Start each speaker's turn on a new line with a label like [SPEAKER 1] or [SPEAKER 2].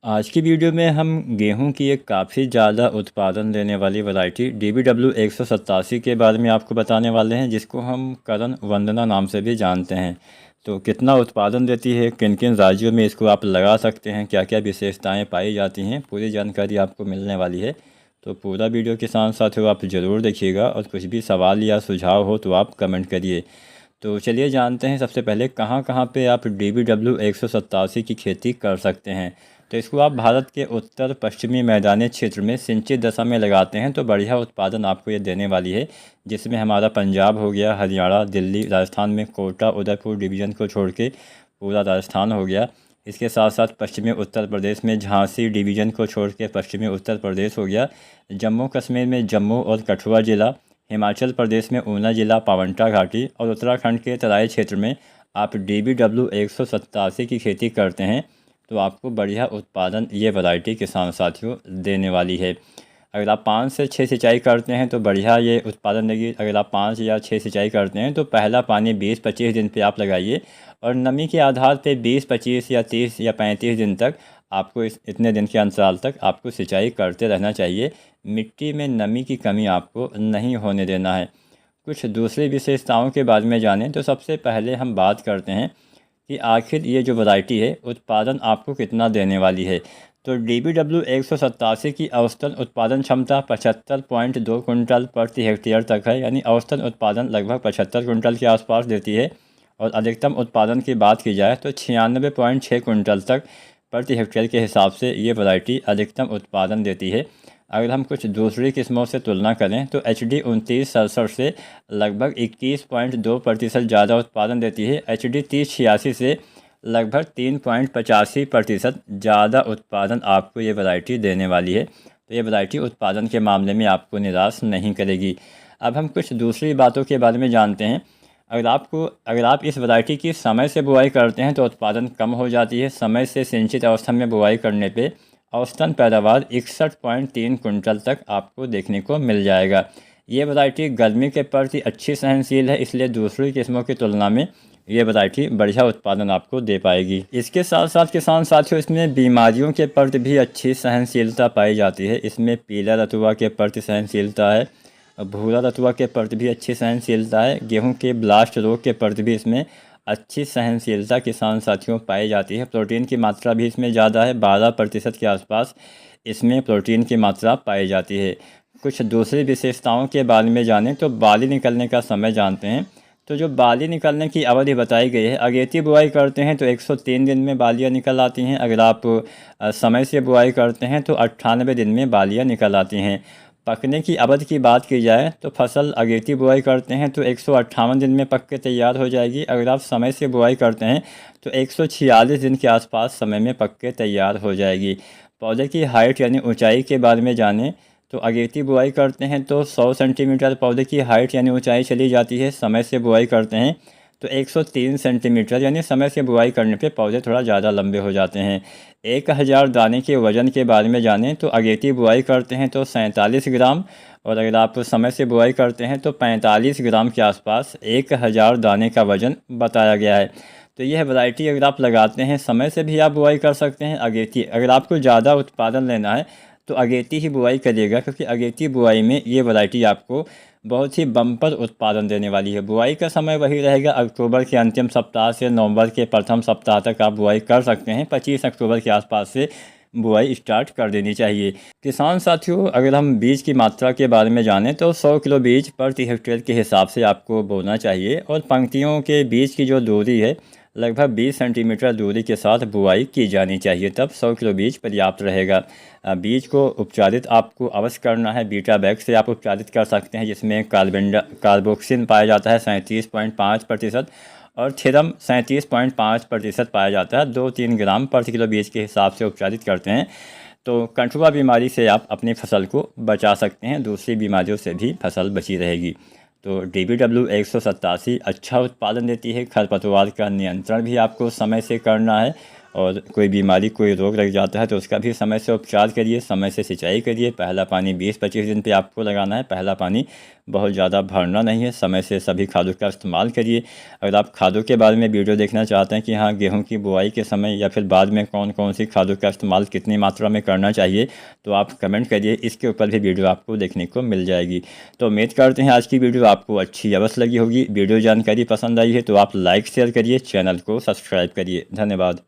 [SPEAKER 1] आज की वीडियो में हम गेहूं की एक काफ़ी ज़्यादा उत्पादन देने वाली वैरायटी DBW 187 के बारे में आपको बताने वाले हैं, जिसको हम करण वंदना नाम से भी जानते हैं। तो कितना उत्पादन देती है, किन किन राज्यों में इसको आप लगा सकते हैं, क्या क्या विशेषताएं पाई जाती हैं, पूरी जानकारी आपको मिलने वाली है। तो पूरा वीडियो के साथ साथियों आप ज़रूर देखिएगा, और कुछ भी सवाल या सुझाव हो तो आप कमेंट करिए। तो चलिए जानते हैं सबसे पहले कहाँ कहाँ पे आप DBW 187 की खेती कर सकते हैं। तो इसको आप भारत के उत्तर पश्चिमी मैदानी क्षेत्र में सिंचित दशा में लगाते हैं तो बढ़िया उत्पादन आपको ये देने वाली है, जिसमें हमारा पंजाब हो गया, हरियाणा, दिल्ली, राजस्थान में कोटा उदयपुर डिवीज़न को छोड़ के पूरा राजस्थान हो गया। इसके साथ साथ पश्चिमी उत्तर प्रदेश में झांसी डिवीज़न को छोड़ के पश्चिमी उत्तर प्रदेश हो गया। जम्मू कश्मीर में जम्मू और कठुआ ज़िला, हिमाचल प्रदेश में ऊना ज़िला, पावंटा घाटी, और उत्तराखंड के तराई क्षेत्र में आप DBW 187 की खेती करते हैं तो आपको बढ़िया उत्पादन ये वैरायटी किसान साथियों देने वाली है। अगर आप 5 से 6 सिंचाई करते हैं तो बढ़िया ये उत्पादन देगी। अगर आप 5 या 6 सिंचाई करते हैं तो पहला पानी 20-25 दिन पे आप लगाइए, और नमी के आधार पे 20-25 या 30 या 35 दिन तक आपको इतने दिन के अंतराल तक आपको सिंचाई करते रहना चाहिए। मिट्टी में नमी की कमी आपको नहीं होने देना है। कुछ दूसरी विशेषताओं के बारे में जानें तो सबसे पहले हम बात करते हैं कि आखिर ये जो वैरायटी है उत्पादन आपको कितना देने वाली है। तो DBW 187 की औसतन उत्पादन क्षमता 75.2 कुंटल प्रति हेक्टेयर तक है, यानी औसतन उत्पादन लगभग 75 कुंटल के आसपास देती है। और अधिकतम उत्पादन की बात की जाए तो 96.6 कुंटल तक प्रति हेक्टेयर के हिसाब से ये वैरायटी अधिकतम उत्पादन देती है। अगर हम कुछ दूसरी किस्मों से तुलना करें तो HD 2967 से लगभग 21.2% ज़्यादा उत्पादन देती है। HD 3086 से लगभग 3.85% ज़्यादा उत्पादन आपको ये वैरायटी देने वाली है। तो ये वैरायटी उत्पादन के मामले में आपको निराश नहीं करेगी। अब हम कुछ दूसरी बातों के बारे में जानते हैं। अगर आप इस वैरायटी की समय से बुआई करते हैं तो उत्पादन कम हो जाती है। समय से सिंचित अवस्था में बुआई करने पे औसतन पैदावार 61.3 कुंटल तक आपको देखने को मिल जाएगा। ये वैरायटी गर्मी के प्रति अच्छी सहनशील है, इसलिए दूसरी किस्मों की तुलना में ये वैरायटी बढ़िया उत्पादन आपको दे पाएगी। इसके साथ साथ किसान साथियों इसमें बीमारियों के प्रति भी अच्छी सहनशीलता पाई जाती है। इसमें पीला रतुआ के प्रति सहनशीलता है, भूरा रतुआ के प्रति भी अच्छी सहनशीलता है, गेहूं के ब्लास्ट रोग के प्रति भी इसमें अच्छी सहनशीलता किसान साथियों पाई जाती है। प्रोटीन की मात्रा भी इसमें ज़्यादा है, 12% के आसपास इसमें प्रोटीन की मात्रा पाई जाती है। कुछ दूसरी विशेषताओं के बारे में जानें तो बाली निकलने का समय जानते हैं। तो जो बाली निकलने की अवधि बताई गई है, अगेती बुआई करते हैं तो 103 दिन में बालियाँ निकल आती हैं। अगर आप समय से बुआई करते हैं तो 98 दिन में बालियाँ निकल आती हैं। पकने की अवधि की बात की जाए तो फसल अगेती बुआई करते हैं तो 158 दिन में पक के तैयार हो जाएगी। अगर आप समय से बुआई करते हैं तो 146 दिन के आसपास समय में पक के तैयार हो जाएगी। पौधे की हाइट यानी ऊंचाई के बारे में जानें तो अगेती बुआई करते हैं तो 100 सेंटीमीटर पौधे की हाइट यानी ऊंचाई चली जाती है। समय से बुआई करते हैं तो 103 सेंटीमीटर, यानी समय से बुआई करने पे पौधे थोड़ा ज़्यादा लंबे हो जाते हैं। 1000 दाने के वज़न के बारे में जानें तो अगेती बुआई करते हैं तो 47 ग्राम, और अगर आप समय से बुआई करते हैं तो 45 ग्राम के आसपास 1000 दाने का वज़न बताया गया है। तो यह वैरायटी अगर आप लगाते हैं समय से भी आप बुआई कर सकते हैं। अगेती अगर आपको ज़्यादा उत्पादन लेना है तो अगेती ही बुआई करिएगा, क्योंकि अगेती बुआई में ये वैरायटी आपको बहुत ही बम्पर उत्पादन देने वाली है। बुआई का समय वही रहेगा, अक्टूबर के अंतिम सप्ताह से नवंबर के प्रथम सप्ताह तक आप बुआई कर सकते हैं। 25 अक्टूबर के आसपास से बुआई स्टार्ट कर देनी चाहिए। किसान साथियों अगर हम बीज की मात्रा के बारे में जानें तो 100 किलो बीज प्रति हेक्टेयर के हिसाब से आपको बोना चाहिए, और पंक्तियों के बीज की जो दूरी है लगभग 20 सेंटीमीटर दूरी के साथ बुआई की जानी चाहिए, तब 100 किलो बीज पर्याप्त रहेगा। बीज को उपचारित आपको अवश्य करना है। बीटा बैग से आप उपचारित कर सकते हैं, जिसमें कार्बोक्सिन पाया जाता है 37.5% और थेरम 37.5% पाया जाता है। 2-3 ग्राम प्रति किलो बीज के हिसाब से उपचारित करते हैं तो कंठुआ बीमारी से आप अपनी फसल को बचा सकते हैं। दूसरी बीमारियों से भी फसल बची रहेगी। तो DBW 187 अच्छा उत्पादन देती है। खरपतवार का नियंत्रण भी आपको समय से करना है, और कोई बीमारी कोई रोग लग जाता है तो उसका भी समय से उपचार करिए, समय से सिंचाई करिए। पहला पानी 20-25 दिन पे आपको लगाना है। पहला पानी बहुत ज़्यादा भरना नहीं है। समय से सभी खादों का इस्तेमाल करिए। अगर आप खादों के बारे में वीडियो देखना चाहते हैं कि हाँ गेहूं की बुआई के समय या फिर बाद में कौन कौन सी खादों का इस्तेमाल कितनी मात्रा में करना चाहिए, तो आप कमेंट करिए, इसके ऊपर भी वीडियो आपको देखने को मिल जाएगी। तो उम्मीद करते हैं आज की वीडियो आपको अच्छी अवश्य लगी होगी। वीडियो जानकारी पसंद आई है तो आप लाइक शेयर करिए, चैनल को सब्सक्राइब करिए। धन्यवाद।